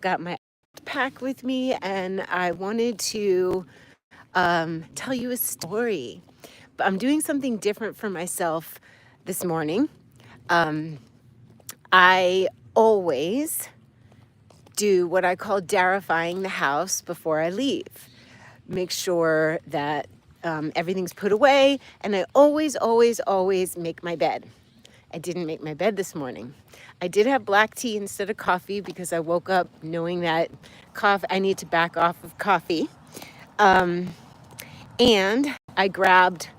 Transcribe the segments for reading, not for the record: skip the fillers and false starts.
got my pack with me, and I wanted to tell you a story. But I'm doing something different for myself this morning. I always do what I call Darifying the house before I leave. Make sure that everything's put away, and I always make my bed. I didn't make my bed this morning. I did have black tea instead of coffee because I woke up knowing that I need to back off of coffee. And I grabbed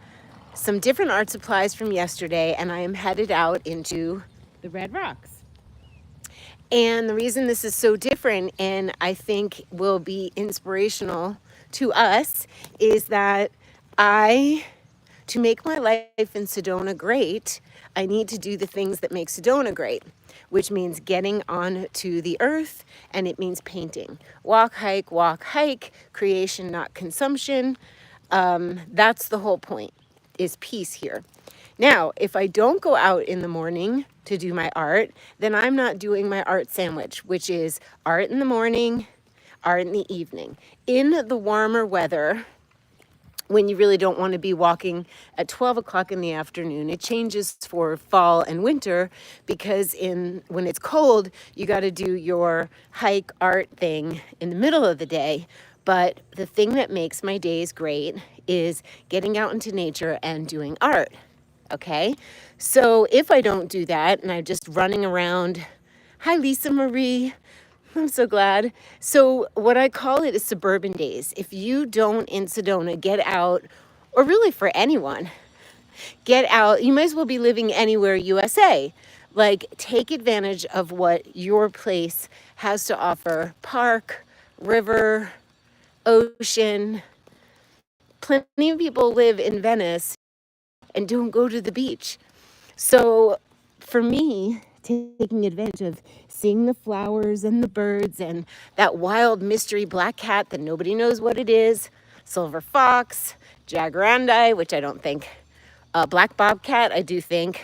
some different art supplies from yesterday, and I am headed out into the Red Rocks. And the reason this is so different, and I think will be inspirational to us, is that to make my life in Sedona great, I need to do the things that make Sedona great, which means getting onto the earth, and it means painting. Walk, hike, creation, not consumption. That's the whole point, is peace here. Now, if I don't go out in the morning to do my art, then I'm not doing my art sandwich, which is art in the morning, art in the evening. In the warmer weather, when you really don't want to be walking at 12 o'clock in the afternoon, it changes for fall and winter, because when it's cold, you got to do your hike art thing in the middle of the day. But the thing that makes my days great is getting out into nature and doing art. Okay, so if I don't do that and I'm just running around, hi Lisa Marie, I'm so glad. So what I call it is suburban days. If you don't in Sedona get out, or really for anyone, get out, you might as well be living anywhere USA. Like, take advantage of what your place has to offer. Park, river, ocean. Plenty of people live in Venice and don't go to the beach. So for me, taking advantage of seeing the flowers and the birds and that wild mystery black cat that nobody knows what it is, silver fox, jacarandi, which I don't think, black bobcat, I do think,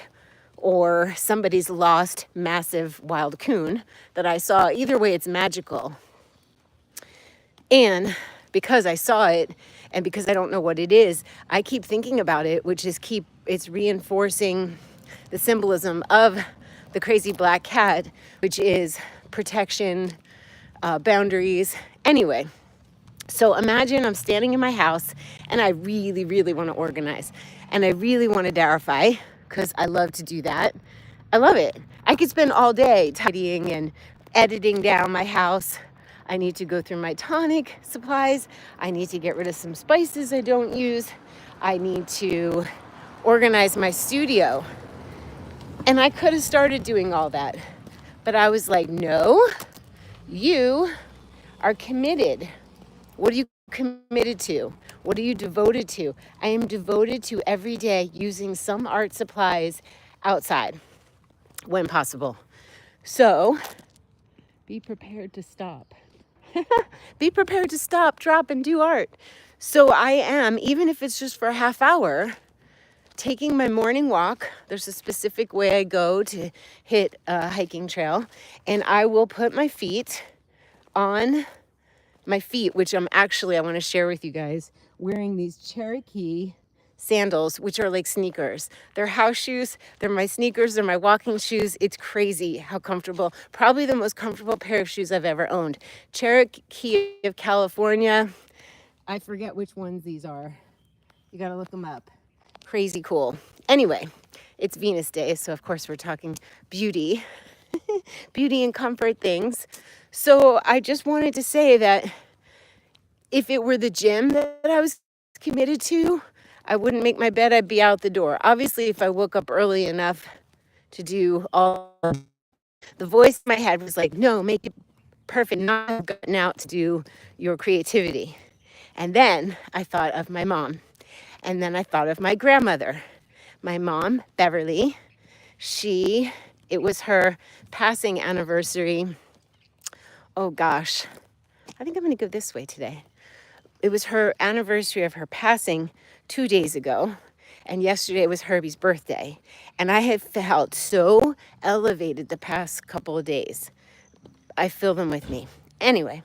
or somebody's lost massive wild coon that I saw. Either way, it's magical. And because I saw it, and because I don't know what it is, I keep thinking about it, which is it's reinforcing the symbolism of the crazy black cat, which is protection, boundaries. Anyway, so imagine I'm standing in my house, and I really want to organize, and I really want to Darify, because I love to do that. I love it. I could spend all day tidying and editing down my house. I need to go through my tonic supplies. I need to get rid of some spices I don't use. I need to organize my studio. And I could have started doing all that. But I was like, no, you are committed. What are you committed to? What are you devoted to? I am devoted to every day using some art supplies outside when possible. So be prepared to stop. Be prepared to stop, drop, and do art. So I am, even if it's just for a half hour, taking my morning walk. There's a specific way I go to hit a hiking trail, and I will put my feet on my feet, which I want to share with you guys, wearing these Cherokee sandals, which are like sneakers. They're house shoes. They're my sneakers. They're my walking shoes. It's crazy how comfortable. Probably the most comfortable pair of shoes I've ever owned. Cherokee of California. I forget which ones these are. You got to look them up. Crazy cool. Anyway, it's Venus Day, so of course we're talking beauty. Beauty and comfort things. So I just wanted to say that if it were the gym that I was committed to, I wouldn't make my bed, I'd be out the door. Obviously, if I woke up early enough to do all, the voice in my head was like, no, make it perfect, not gotten out to do your creativity. And then I thought of my mom. And then I thought of my grandmother. My mom, Beverly, it was her passing anniversary. Oh gosh, I think I'm gonna go this way today. It was her anniversary of her passing 2 days ago, and yesterday was Herbie's birthday. And I had felt so elevated the past couple of days. I feel them with me. Anyway,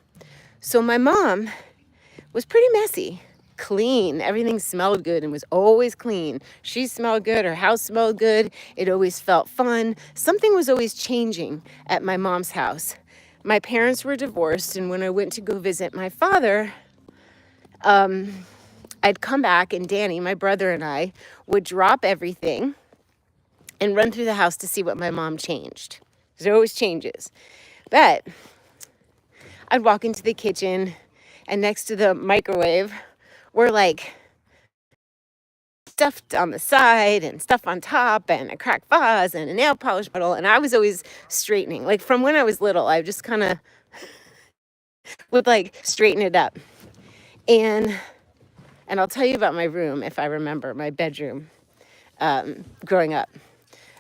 so my mom was pretty messy, clean. Everything smelled good and was always clean. She smelled good. Her house smelled good. It always felt fun. Something was always changing at my mom's house. My parents were divorced, and when I went to go visit my father, I'd come back, and Danny, my brother, and I would drop everything and run through the house to see what my mom changed. There always changes. But I'd walk into the kitchen, and next to the microwave were like stuff on the side and stuff on top and a cracked vase and a nail polish bottle. And I was always straightening. Like from when I was little, I just kind of would like straighten it up. And I'll tell you about my room if I remember, my bedroom growing up.